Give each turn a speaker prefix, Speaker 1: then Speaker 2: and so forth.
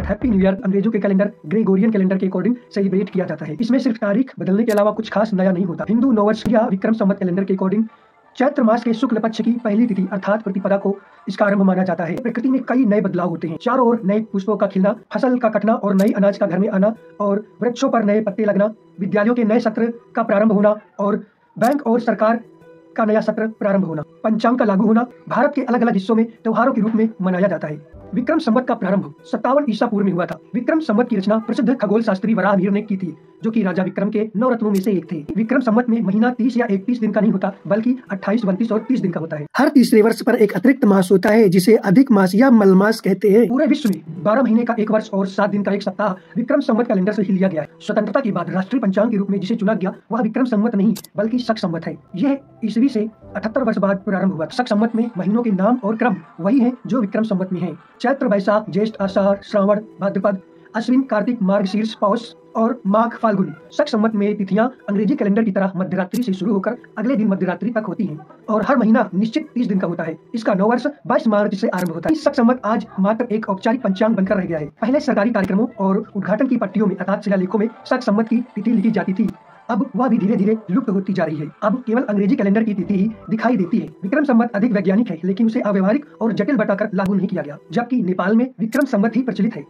Speaker 1: साथ happy new year अंग्रेजों के कैलेंडर ग्रेगोरियन कैलेंडर के अकॉर्डिंग सेलिब्रेट किया जाता है। इसमें सिर्फ तारीख बदलने के अलावा कुछ खास नया नहीं होता। हिंदू नववर्ष या विक्रम संवत कैलेंडर के अकॉर्डिंग चैत्र मास के शुक्ल पक्ष की पहली तिथि अर्थात प्रतिपदा को इसका आरंभ माना जाता है। प्रकृति में कई नए बदलाव होते हैं। चारों ओर नए पुष्पों का खिलना, फसल का कटना और नई अनाज का घर में आना और वृक्षों पर नए पत्ते लगना, विद्यालयों के नए सत्र का प्रारंभ होना और बैंक और सरकार का नया सत्र प्रारंभ होना, पंचांग का लागू होना भारत के अलग अलग हिस्सों में त्योहारों के रूप में मनाया जाता है। विक्रम संवत का प्रारंभ 57 ईसा पूर्व में हुआ था। विक्रम संवत की रचना प्रसिद्ध खगोल शास्त्री वराहमिहिर ने की थी, जो कि राजा विक्रम के 9 रत्नों में से एक थे। विक्रम संवत में महीना 30 या 31 दिन का नहीं होता, बल्कि 28, 29 और 30 दिन का होता है।
Speaker 2: हर तीसरे वर्ष पर एक अतिरिक्त मास होता है, जिसे अधिक मास या मलमास कहते हैं।
Speaker 1: पूरे विश्व में 12 महीने का एक वर्ष और 7 दिन का एक सप्ताह विक्रम संवत कैलेंडर से ही लिया गया है। स्वतंत्रता के बाद राष्ट्रीय पंचांग के रूप में जिसे चुना गया वह विक्रम संवत नहीं बल्कि शक संवत है। यह ईस्वी से 78 वर्ष बाद प्रारंभ हुआ। शक संवत में महीनों के नाम और क्रम वही है जो विक्रम संवत में है। चैत्र, वैशाख, ज्येष्ठ, आषाढ़, श्रावण, भाद्रपद, अश्विन, कार्तिक, मार्गशीर्ष, पौष और माघ, फाल्गुन। शक संवत में तिथियां अंग्रेजी कैलेंडर की तरह मध्यरात्रि से शुरू होकर अगले दिन मध्यरात्रि तक होती हैं और हर महीना निश्चित 30 दिन का होता है। इसका नववर्ष 22 मार्च से आरंभ होता है। शक संवत आज मात्र एक औपचारिक पंचांग बनकर रह गया है। पहले सरकारी कार्यक्रमों और उद्घाटन की पट्टियों में अर्थात शिलालेखों में शक संवत की तिथि लिखी जाती थी। अब वह भी धीरे धीरे लुप्त होती जा रही है। अब केवल अंग्रेजी कैलेंडर की तिथि ही दिखाई देती है। विक्रम संवत अधिक वैज्ञानिक है, लेकिन उसे अव्यवहारिक और जटिल बताकर लागू नहीं किया गया, जबकि नेपाल में विक्रम संवत ही प्रचलित है।